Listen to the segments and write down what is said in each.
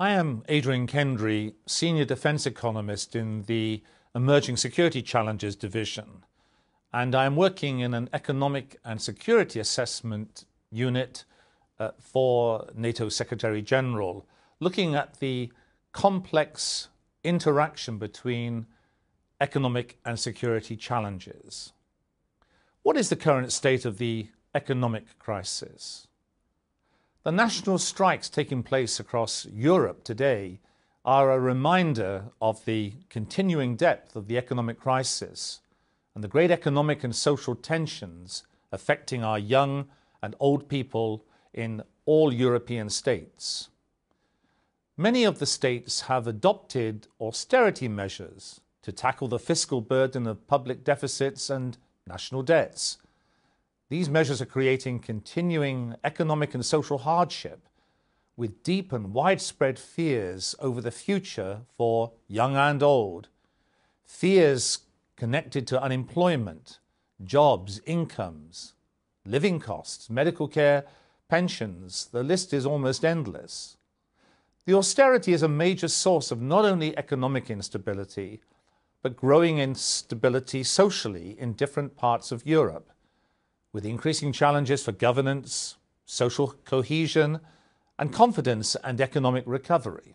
I am Adrian Kendry, Senior Defence Economist in the Emerging Security Challenges Division, and I am working in an Economic and Security Assessment Unit for NATO Secretary General, looking at the complex interaction between economic and security challenges. What is the current state of the economic crisis? The national strikes taking place across Europe today are a reminder of the continuing depth of the economic crisis and the great economic and social tensions affecting our young and old people in all European states. Many of the states have adopted austerity measures to tackle the fiscal burden of public deficits and national debts. These measures are creating continuing economic and social hardship, with deep and widespread fears over the future for young and old. Fears connected to unemployment, jobs, incomes, living costs, medical care, pensions. The list is almost endless. The austerity is a major source of not only economic instability, but growing instability socially in different parts of Europe, with increasing challenges for governance, social cohesion, and confidence and economic recovery.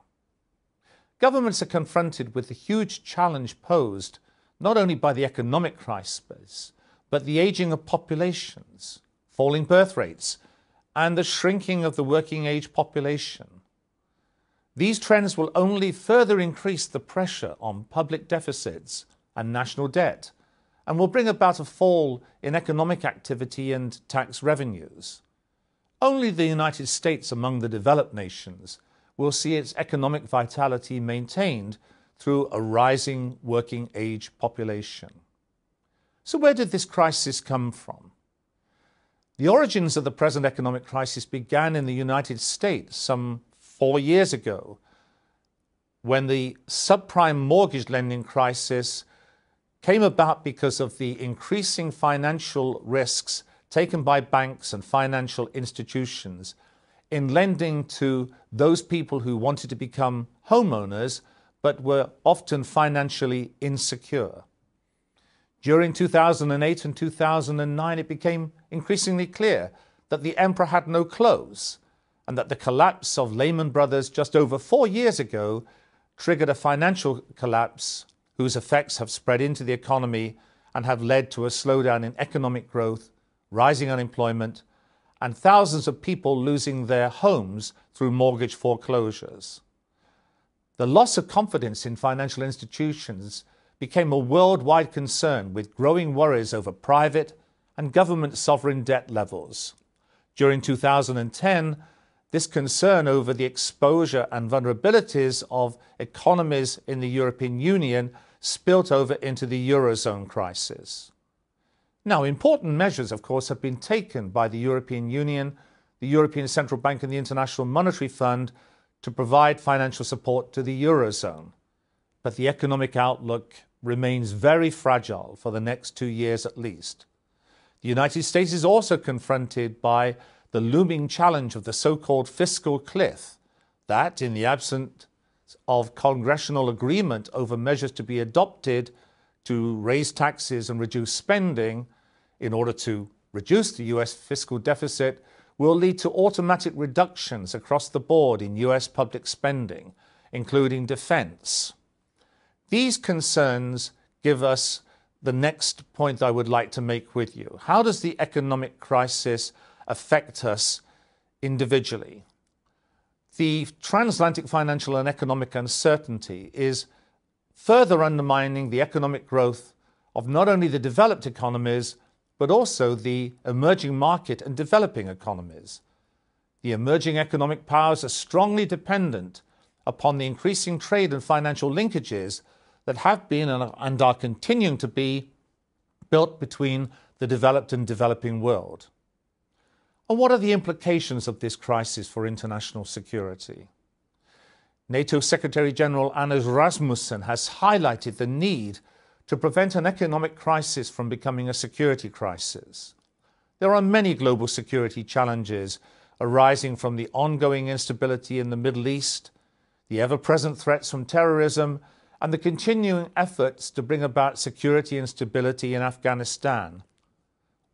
Governments are confronted with the huge challenge posed not only by the economic crisis, but the aging of populations, falling birth rates, and the shrinking of the working age population. These trends will only further increase the pressure on public deficits and national debt, and will bring about a fall in economic activity and tax revenues. Only the United States among the developed nations will see its economic vitality maintained through a rising working age population. So where did this crisis come from? The origins of the present economic crisis began in the United States some 4 years ago, when the subprime mortgage lending crisis came about because of the increasing financial risks taken by banks and financial institutions in lending to those people who wanted to become homeowners but were often financially insecure. During 2008 and 2009, it became increasingly clear that the emperor had no clothes, and that the collapse of Lehman Brothers just over 4 years ago triggered a financial collapse whose effects have spread into the economy and have led to a slowdown in economic growth, rising unemployment, and thousands of people losing their homes through mortgage foreclosures. The loss of confidence in financial institutions became a worldwide concern, with growing worries over private and government sovereign debt levels. During 2010, this concern over the exposure and vulnerabilities of economies in the European Union spilt over into the Eurozone crisis. Now, important measures, of course, have been taken by the European Union, the European Central Bank and the International Monetary Fund to provide financial support to the Eurozone. But the economic outlook remains very fragile for the next 2 years at least. The United States is also confronted by the looming challenge of the so-called fiscal cliff, that, in the absence of congressional agreement over measures to be adopted to raise taxes and reduce spending in order to reduce the US fiscal deficit, will lead to automatic reductions across the board in US public spending, including defense. These concerns give us the next point I would like to make with you. How does the economic crisis affect us individually? The transatlantic financial and economic uncertainty is further undermining the economic growth of not only the developed economies, but also the emerging market and developing economies. The emerging economic powers are strongly dependent upon the increasing trade and financial linkages that have been and are continuing to be built between the developed and developing world. And what are the implications of this crisis for international security? NATO Secretary General Anders Rasmussen has highlighted the need to prevent an economic crisis from becoming a security crisis. There are many global security challenges arising from the ongoing instability in the Middle East, the ever-present threats from terrorism, and the continuing efforts to bring about security and stability in Afghanistan.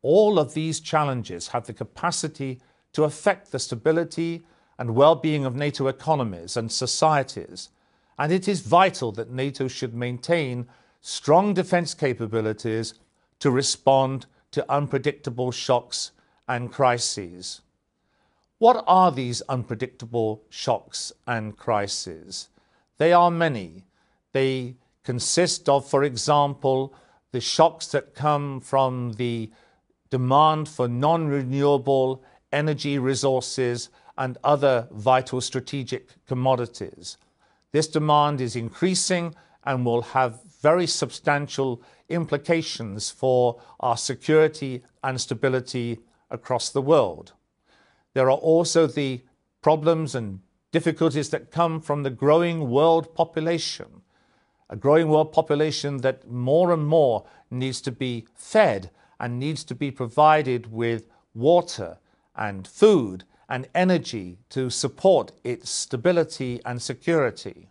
All of these challenges have the capacity to affect the stability and well-being of NATO economies and societies, and it is vital that NATO should maintain strong defence capabilities to respond to unpredictable shocks and crises. What are these unpredictable shocks and crises? They are many. They consist of, for example, the shocks that come from the demand for non-renewable energy resources and other vital strategic commodities. This demand is increasing and will have very substantial implications for our security and stability across the world. There are also the problems and difficulties that come from the growing world population, a growing world population that more and more needs to be fed and needs to be provided with water and food and energy to support its stability and security.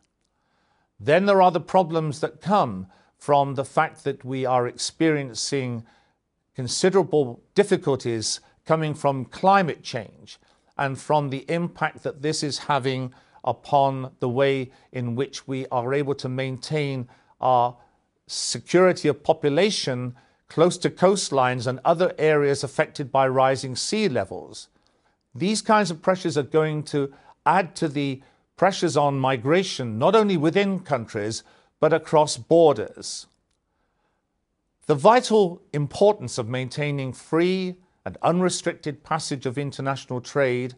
Then there are the problems that come from the fact that we are experiencing considerable difficulties coming from climate change and from the impact that this is having upon the way in which we are able to maintain our security of population close to coastlines and other areas affected by rising sea levels. These kinds of pressures are going to add to the pressures on migration, not only within countries, but across borders. The vital importance of maintaining free and unrestricted passage of international trade,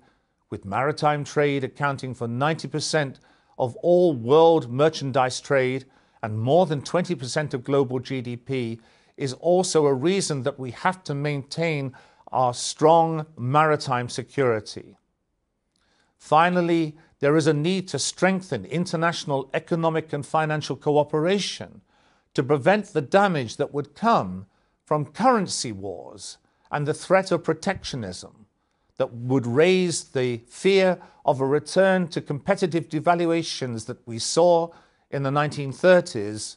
with maritime trade accounting for 90% of all world merchandise trade and more than 20% of global GDP, is also a reason that we have to maintain our strong maritime security. Finally, there is a need to strengthen international economic and financial cooperation to prevent the damage that would come from currency wars and the threat of protectionism that would raise the fear of a return to competitive devaluations that we saw in the 1930s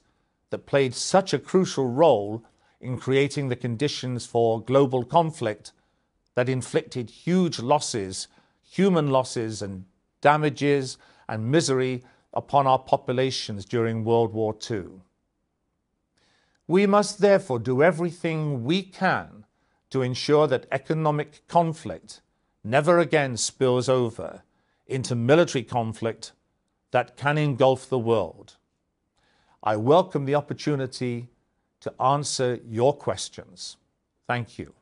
that played such a crucial role in creating the conditions for global conflict that inflicted huge losses, human losses and damages and misery upon our populations during World War II. We must therefore do everything we can to ensure that economic conflict never again spills over into military conflict that can engulf the world. I welcome the opportunity to answer your questions. Thank you.